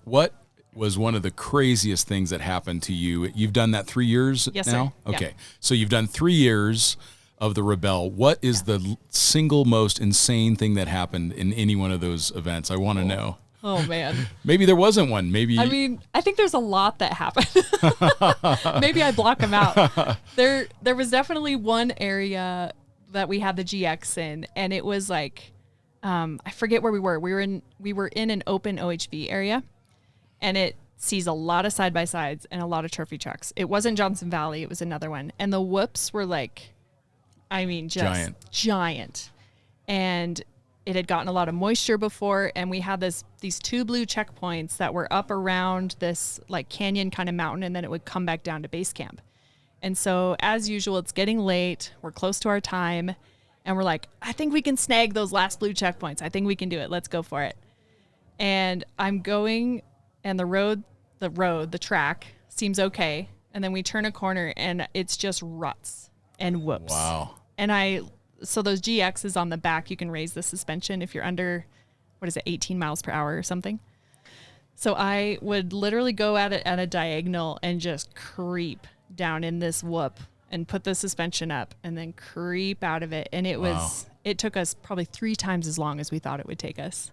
was one of the craziest things that happened to you? You've done that 3 years now? Sir. Okay. Yeah. So you've done 3 years of the Rebelle. What is the single most insane thing that happened in any one of those events? I want to know. Oh, man. Maybe there wasn't one. Maybe. I mean, I think there's a lot that happened. Maybe I block them out. There was definitely one area that we had the GX in, and it was like, I forget where we were. We were in an open OHV area, and it sees a lot of side-by-sides and a lot of trophy trucks. It wasn't Johnson Valley. It was another one. And the whoops were like, I mean, just giant. And it had gotten a lot of moisture before, and we had these 2 blue checkpoints that were up around this like canyon kind of mountain, and then it would come back down to base camp. And so as usual, it's getting late. We're close to our time, and we're like, I think we can snag those last blue checkpoints. I think we can do it. Let's go for it. And I'm going, and the track seems okay. And then we turn a corner, and it's just ruts and whoops. Wow. And so those GXs on the back, you can raise the suspension if you're under, 18 miles per hour or something. So I would literally go at it at a diagonal and just creep down in this whoop and put the suspension up and then creep out of it. And it took us probably 3 times as long as we thought it would take us.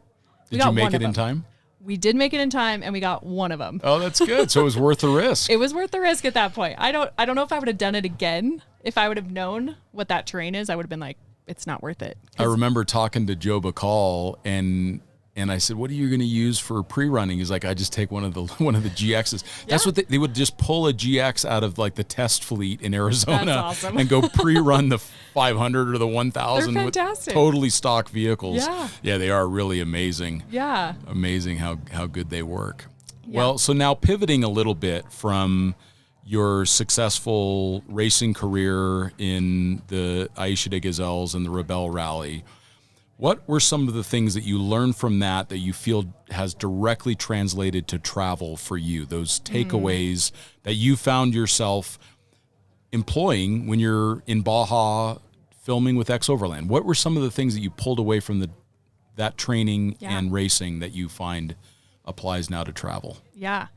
Did you make it in time? We did make it in time, and we got one of them. Oh, that's good. So it was worth the risk. It was worth the risk at that point. I don't know if I would have done it again. If I would have known what that terrain is, I would have been like, it's not worth it. I remember talking to Joe Bacall and I said, "What are you going to use for pre-running?" He's like, "I just take one of the GXs." That's what they would just pull a GX out of like the test fleet in Arizona awesome. and go pre-run the 500 or the 1000 They're with fantastic. totally stock vehicles. Yeah, they are really amazing. Yeah, amazing how good they work. Yeah. Well, so now pivoting a little bit from your successful racing career in the Aisha de Gazelles and the Rebelle Rally. What were some of the things that you learned from that you feel has directly translated to travel for you? Those takeaways that you found yourself employing when you're in Baja filming with Overland. What were some of the things that you pulled away from that training and racing that you find applies now to travel? Yeah.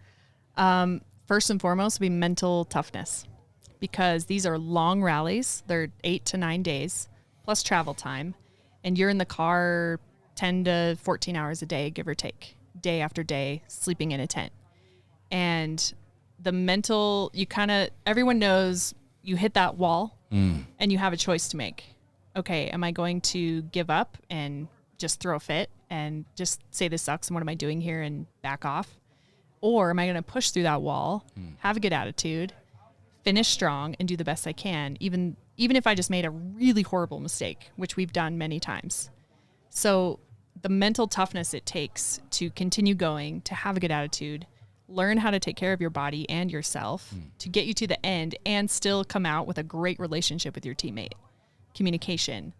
First and foremost would be mental toughness, because these are long rallies. They're 8 to 9 days plus travel time. And you're in the car 10 to 14 hours a day, give or take, day after day, sleeping in a tent. And the mental, everyone knows you hit that wall and you have a choice to make. Okay, am I going to give up and just throw a fit and just say this sucks and what am I doing here and back off? Or am I going to push through that wall, have a good attitude, finish strong, and do the best I can, even if I just made a really horrible mistake, which we've done many times. So the mental toughness it takes to continue going, to have a good attitude, learn how to take care of your body and yourself to get you to the end and still come out with a great relationship with your teammate. Communication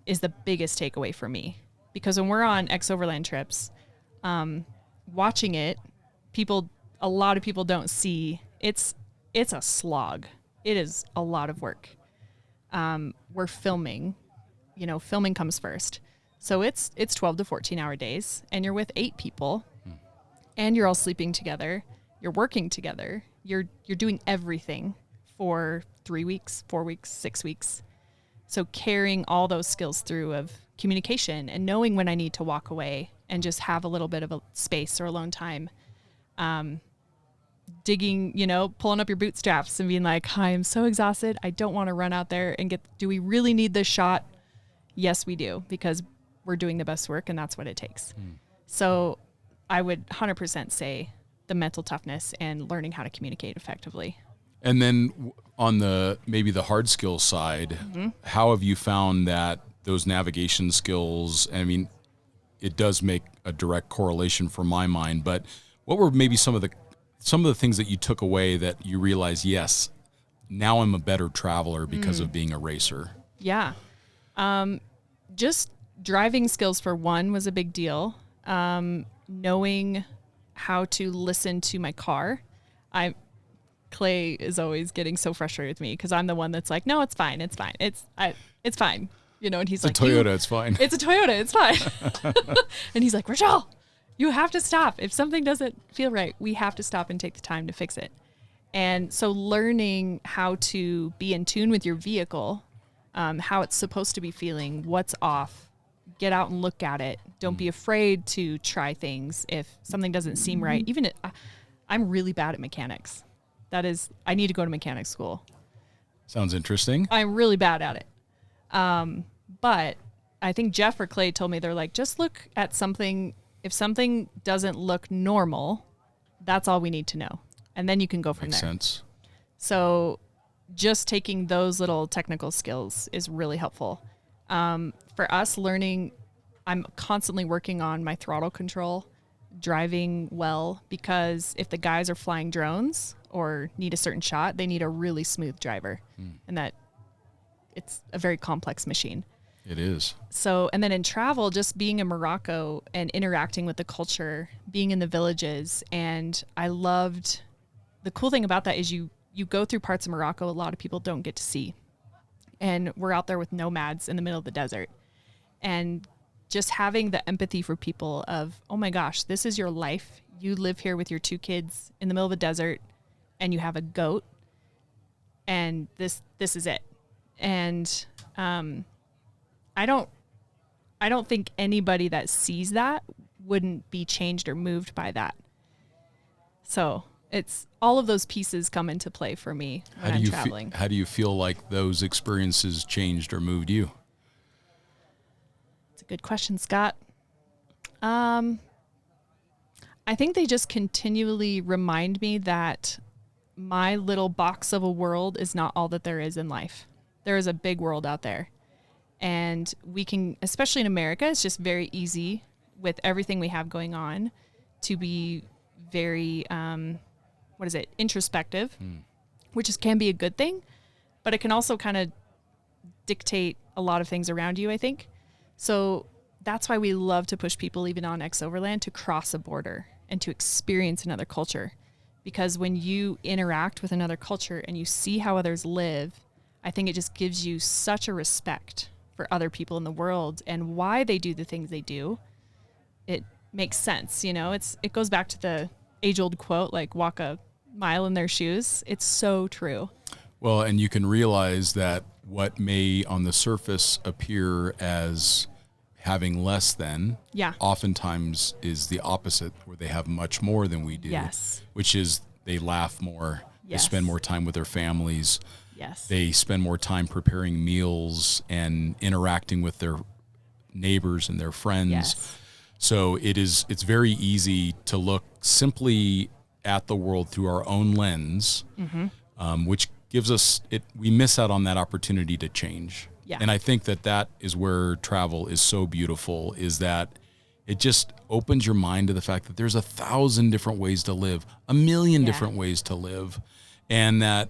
is the biggest takeaway for me, because when we're on Overland trips, watching it, a lot of people don't see it's a slog. It is a lot of work. We're filming, filming comes first. So it's 12 to 14 hour days, and you're with 8 people and you're all sleeping together. You're working together. You're doing everything for 3 weeks, 4 weeks, 6 weeks. So carrying all those skills through of communication and knowing when I need to walk away and just have a little bit of a space or alone time. Digging, pulling up your bootstraps and being like, I am so exhausted. I don't want to run out there and do we really need this shot? Yes, we do, because we're doing the best work and that's what it takes. So I would 100% say the mental toughness and learning how to communicate effectively. And then on maybe the hard skills side, how have you found that those navigation skills, I mean, it does make a direct correlation for my mind, but what were maybe some of the things that you took away that you realize, yes, now I'm a better traveler because of being a racer? Yeah. Just driving skills for one was a big deal. Knowing how to listen to my car. Clay is always getting so frustrated with me because I'm the one that's like, no, it's fine. It's fine. It's fine. And he's like, it's a Toyota. It's fine. It's a Toyota. It's fine. And he's like, Rachelle, you have to stop. If something doesn't feel right, we have to stop and take the time to fix it. And so learning how to be in tune with your vehicle, how it's supposed to be feeling, what's off, get out and look at it. Don't be afraid to try things if something doesn't seem right. I'm really bad at mechanics. I need to go to mechanics school. Sounds interesting. I'm really bad at it. But I think Jeff or Clay told me, they're like, just look at something. If something doesn't look normal, that's all we need to know. And then you can go from there. Makes sense. So just taking those little technical skills is really helpful. For us learning, I'm constantly working on my throttle control, driving well, because if the guys are flying drones or need a certain shot, they need a really smooth driver. And that it's a very complex machine. It is. So, and then in travel, just being in Morocco and interacting with the culture, being in the villages. And I loved, the cool thing about that is you go through parts of Morocco a lot of people don't get to see. And we're out there with nomads in the middle of the desert. And just having the empathy for people of, oh my gosh, this is your life. You live here with your 2 kids in the middle of a desert and you have a goat and this is it. And, I don't think anybody that sees that wouldn't be changed or moved by that. So it's all of those pieces come into play for me when I'm traveling. How do you feel like those experiences changed or moved you? It's a good question, Scott. I think they just continually remind me that my little box of a world is not all that there is in life. There is a big world out there. And we can, especially in America, it's just very easy with everything we have going on to be very, introspective, which can be a good thing, but it can also kind of dictate a lot of things around you, I think. So that's why we love to push people, even on Overland, to cross a border and to experience another culture. Because when you interact with another culture and you see how others live, I think it just gives you such a respect for other people in the world and why they do the things they do. It makes sense, it goes back to the age-old quote, like walk a mile in their shoes. It's so true. Well, and you can realize that what may on the surface appear as having less than, oftentimes is the opposite, where they have much more than we do. Yes. Which is they laugh more, they spend more time with their families. Yes. They spend more time preparing meals and interacting with their neighbors and their friends. Yes. So it's very easy to look simply at the world through our own lens, which gives us we miss out on that opportunity to change. Yeah. And I think that is where travel is so beautiful, is that it just opens your mind to the fact that there's 1,000 different ways to live, 1,000,000 different ways to live. And that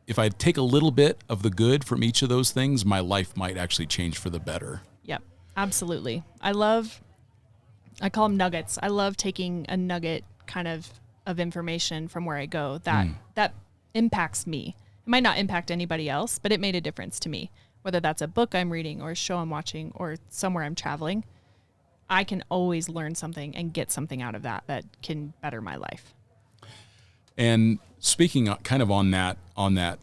if I take a little bit of the good from each of those things, my life might actually change for the better. Yep, absolutely. I call them nuggets. I love taking a nugget kind of information from where I go that impacts me. It might not impact anybody else, but it made a difference to me. Whether that's a book I'm reading or a show I'm watching or somewhere I'm traveling, I can always learn something and get something out of that can better my life. And speaking kind of on that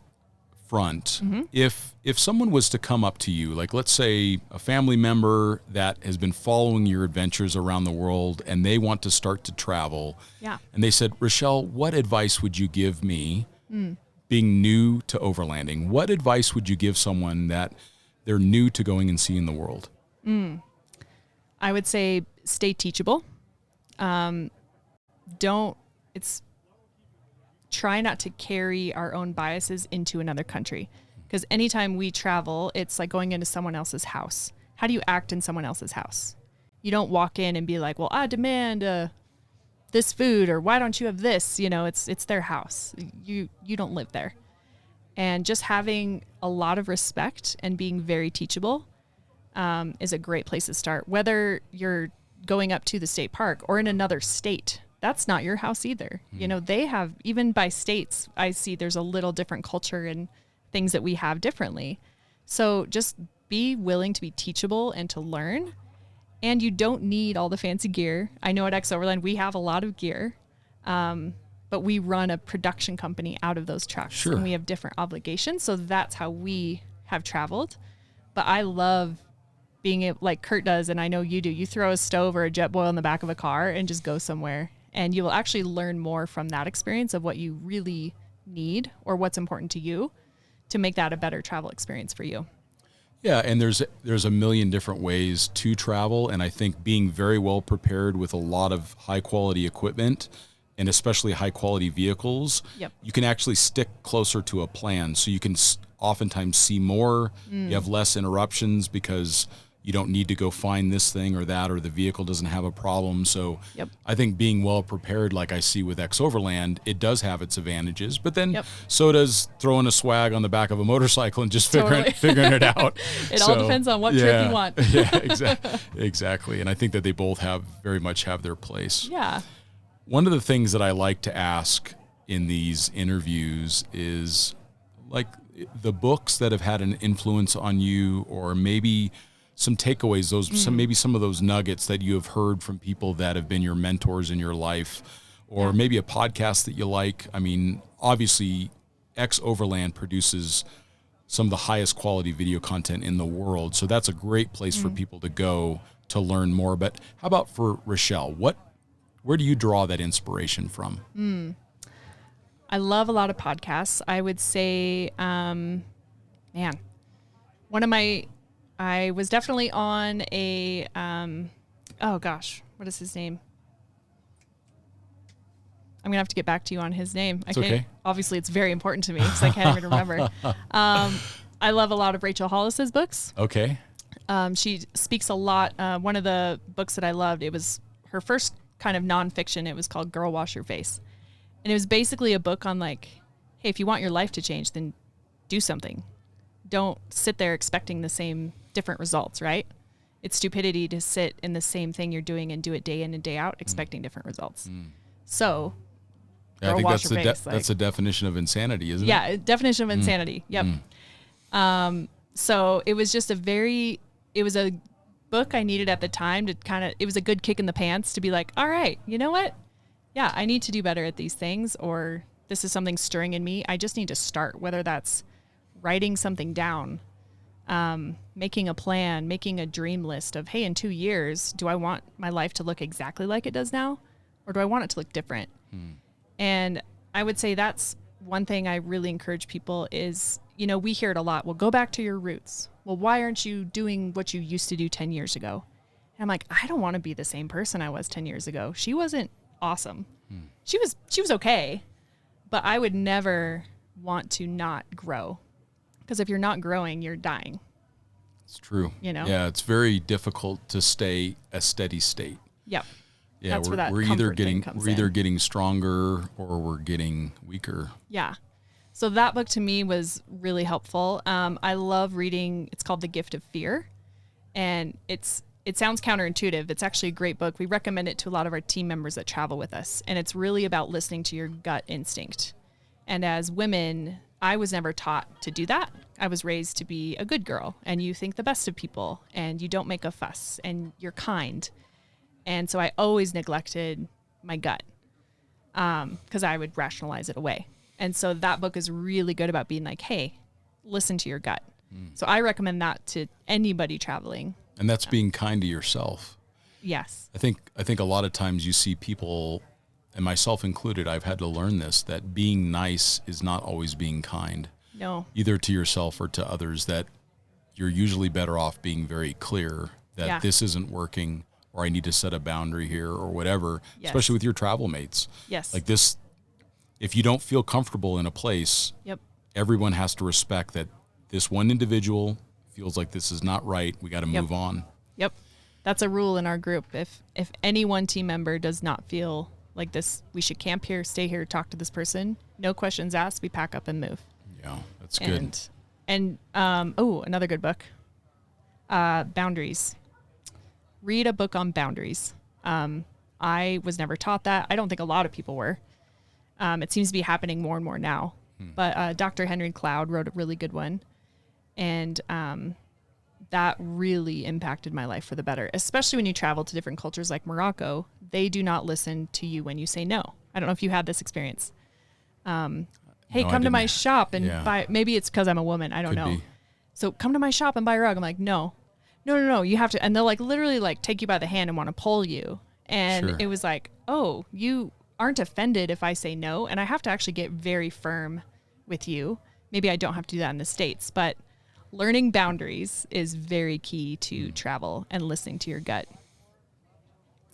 front, if someone was to come up to you, like let's say a family member that has been following your adventures around the world and they want to start to travel, and they said, Rachelle, what advice would you give me being new to overlanding? What advice would you give someone that they're new to going and seeing the world? I would say stay teachable. Try not to carry our own biases into another country. Because anytime we travel, it's like going into someone else's house. How do you act in someone else's house? You don't walk in and be like, well, I demand this food, or why don't you have this? It's their house. You don't live there. And just having a lot of respect and being very teachable is a great place to start. Whether you're going up to the state park or in another state, that's not your house either. They have, even by states, I see there's a little different culture and things that we have differently. So just be willing to be teachable and to learn. And you don't need all the fancy gear. I know at Overland we have a lot of gear, but we run a production company out of those trucks. Sure. And we have different obligations. So that's how we have traveled. But I love being able, like Kurt does, and I know you do. You throw a stove or a jet boil in the back of a car and just go somewhere. And you will actually learn more from that experience of what you really need or what's important to you to make that a better travel experience for you. Yeah, and there's 1,000,000 different ways to travel, and I think being very well prepared with a lot of high quality equipment and especially high quality vehicles, you can actually stick closer to a plan. So you can oftentimes see more, you have less interruptions because you don't need to go find this thing or that, or the vehicle doesn't have a problem. So I think being well prepared, like I see with Overland, it does have its advantages, but then so does throwing a swag on the back of a motorcycle and just figuring it out. It all depends on what trip you want. Exactly. And I think that they both very much have their place. Yeah. One of the things that I like to ask in these interviews is like the books that have had an influence on you, or maybe some takeaways, maybe some of those nuggets that you have heard from people that have been your mentors in your life, or maybe a podcast that you like. I mean, obviously, Overland produces some of the highest quality video content in the world, so that's a great place for people to go to learn more. But how about for Rachelle? Where do you draw that inspiration from? I love a lot of podcasts. I would say, man, I was definitely on a, oh gosh, what is his name? I'm going to have to get back to you on his name. It's okay. Obviously, it's very important to me because I can't even remember. I love a lot of Rachel Hollis's books. Okay. She speaks a lot. One of the books that I loved, it was her first kind of nonfiction. It was called Girl Wash Your Face. And it was basically a book on like, hey, if you want your life to change, then do something. Don't sit there expecting the same different results, right? It's stupidity to sit in the same thing you're doing and do it day in and day out, expecting different results. So, yeah, I think that's the definition of insanity, isn't it? Yeah, definition of insanity. Yep. So it was just it was a book I needed at the time to it was a good kick in the pants to be like, all right, you know what? Yeah, I need to do better at these things, or this is something stirring in me. I just need to start, whether that's writing something down, making a plan, making a dream list of, hey, in 2 years, do I want my life to look exactly like it does now? Or do I want it to look different? And I would say that's one thing I really encourage people is, we hear it a lot. Well, go back to your roots. Well, why aren't you doing what you used to do 10 years ago? And I'm like, I don't want to be the same person I was 10 years ago. She wasn't awesome. She was okay, but I would never want to not grow, because if you're not growing, you're dying. It's true. Yeah, it's very difficult to stay a steady state. Yep. Yeah, we're either getting stronger or we're getting weaker. Yeah. So that book to me was really helpful. I love reading. It's called The Gift of Fear, and it sounds counterintuitive. It's actually a great book. We recommend it to a lot of our team members that travel with us, and it's really about listening to your gut instinct. And as women, I was never taught to do that. I was raised to be a good girl, and you think the best of people, and you don't make a fuss, and you're kind. And so I always neglected my gut because I would rationalize it away. And so that book is really good about being like, hey, listen to your gut. So I recommend that to anybody traveling. And that's being kind to yourself. Yes. I think a lot of times you see people, and myself included, I've had to learn this, that being nice is not always being kind. No. Either to yourself or to others, that you're usually better off being very clear that this isn't working, or I need to set a boundary here, or whatever, especially with your travel mates. Yes. Like this, if you don't feel comfortable in a place, everyone has to respect that this one individual feels like this is not right. We got to move on. Yep. That's a rule in our group. If any one team member does not feel like this, we should camp here, stay here, talk to this person, no questions asked, we pack up and move. Yeah, that's good. And another good book, Boundaries. Read a book on boundaries. I was never taught that. I don't think a lot of people were. It seems to be happening more and more now. But Dr. Henry Cloud wrote a really good one. And that really impacted my life for the better, especially when you travel to different cultures like Morocco. They do not listen to you when you say no. I don't know if you had this experience. Hey, come to my shop and buy. Maybe it's because I'm a woman. I don't know. So come to my shop and buy a rug. I'm like, no. You have to. And they'll like literally like take you by the hand and want to pull you. And it was like, oh, you aren't offended if I say no. And I have to actually get very firm with you. Maybe I don't have to do that in the States, but learning boundaries is very key to travel and listening to your gut.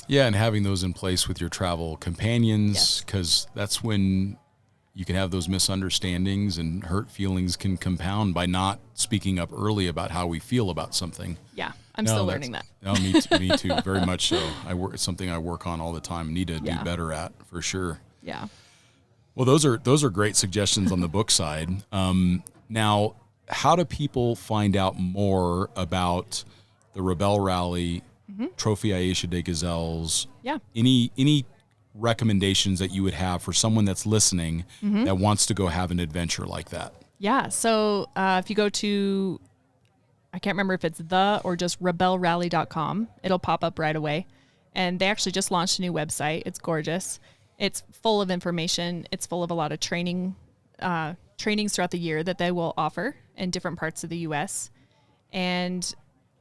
Yeah, and having those in place with your travel companions, because that's when you can have those misunderstandings, and hurt feelings can compound by not speaking up early about how we feel about something. Yeah, I'm still learning that. No, me too, very much so. It's something I work on all the time, need to do better at, for sure. Yeah. Well, those are great suggestions on the book side. Now, how do people find out more about the Rebel Rally, Trophy Aisha de Gazelles? Yeah. Any recommendations that you would have for someone that's listening that wants to go have an adventure like that? Yeah. So if you go to, I can't remember if it's or just rebelrally.com, it'll pop up right away. And they actually just launched a new website. It's gorgeous. It's full of information. It's full of a lot of trainings throughout the year that they will offer in different parts of the U.S. And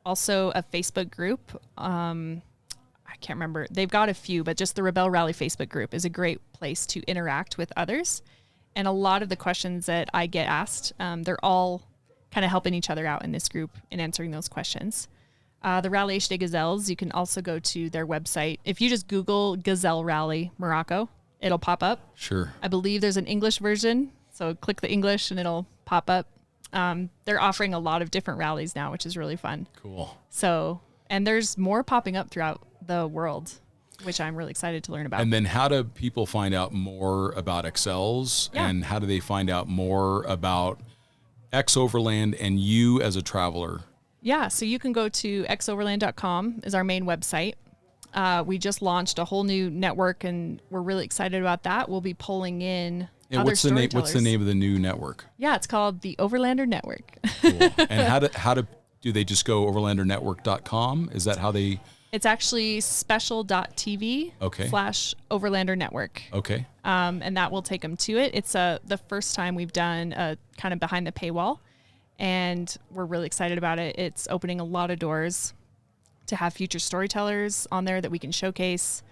also a Facebook group. I can't remember. They've got a few, but just the Rebel Rally Facebook group is a great place to interact with others And a lot of the questions that I get asked, they're all kind of helping each other out in this group in answering those questions. The Rally Aisha de Gazelles, you can also go to their website. If you just Google Gazelle Rally Morocco, it'll pop up. Sure. I believe there's an English version, so click the English and it'll pop up. They're offering a lot of different rallies now, which is really fun. Cool. So, and there's more popping up throughout the world, which I'm really excited to learn about. And then how do people find out more about Gazelles, and how do they find out more about Overland and you as a traveler? Yeah, so you can go to xoverland.com is our main website. We just launched a whole new network, and we're really excited about that. We'll be pulling in other storytellers. What's the name of the new network? Yeah, it's called the Overlander Network. Cool. And how do they just go overlandernetwork.com? Is that how they? It's actually special.tv /Overlander Network. Okay. And that will take them to it. It's the first time we've done a kind of behind the paywall, and we're really excited about it. It's opening a lot of doors to have future storytellers on there that we can showcase,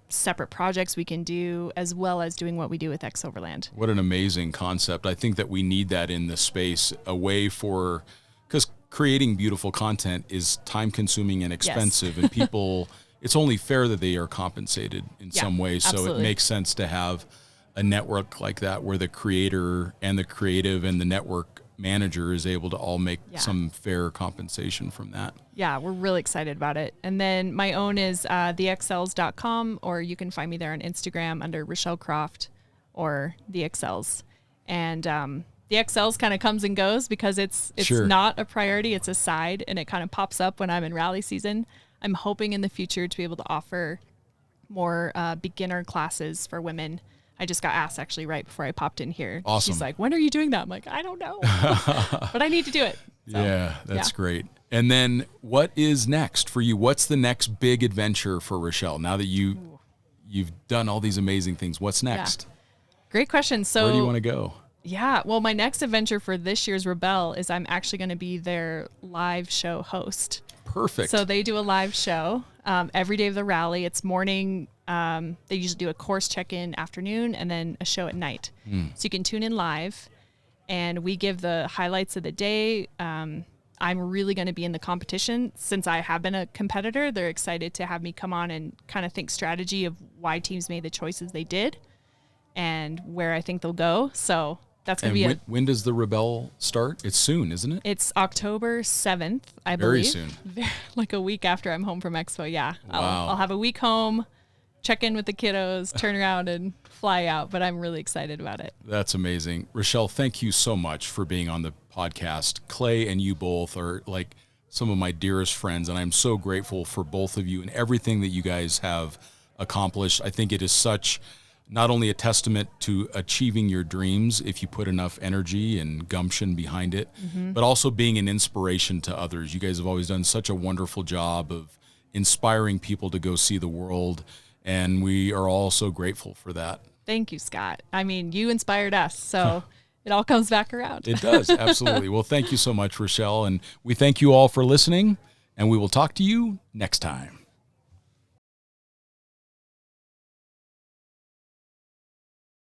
separate projects we can do, as well as doing what we do with Overland. What an amazing concept. I think that we need that in the space, a way for, because creating beautiful content is time consuming and expensive, and people, it's only fair that they are compensated in some way. So absolutely. It makes sense to have a network like that where the creator and the creative and the network manager is able to all make some fair compensation from that. Yeah, we're really excited about it. And then my own is thexcels.com, or you can find me there on Instagram under Rachelle Croft or the Excels. And the Excels kind of comes and goes because it's not a priority, it's a side, and it kind of pops up when I'm in rally season. I'm hoping in the future to be able to offer more beginner classes for women. I just got asked actually right before I popped in here. Awesome. She's like, when are you doing that? I'm like, I don't know, but I need to do it. So, yeah, that's great. And then what is next for you? What's the next big adventure for Rachelle? Now that you've done all these amazing things, what's next? Yeah. Great question. So where do you want to go? Yeah, well, my next adventure for this year's Rebelle is I'm actually going to be their live show host. Perfect. So they do a live show every day of the rally. It's morning. They usually do a course check-in afternoon and then a show at night. So you can tune in live, and we give the highlights of the day. I'm really going to be in the competition. Since I have been a competitor, they're excited to have me come on and kind of think strategy of why teams made the choices they did and where I think they'll go. So that's going to be when does the Rebelle start? It's soon, isn't it? It's October 7th, I believe. Very soon. Like a week after I'm home from Expo, yeah. Wow. I'll have a week home, check in with the kiddos, turn around and fly out, but I'm really excited about it. That's amazing. Rachelle, thank you so much for being on the podcast. Clay and you both are like some of my dearest friends, and I'm so grateful for both of you and everything that you guys have accomplished. I think it is such not only a testament to achieving your dreams if you put enough energy and gumption behind it, but also being an inspiration to others. You guys have always done such a wonderful job of inspiring people to go see the world, and we are all so grateful for that. Thank you, Scott. I mean, you inspired us, so it all comes back around. It does, absolutely. Well, thank you so much, Rachelle, and we thank you all for listening, and we will talk to you next time.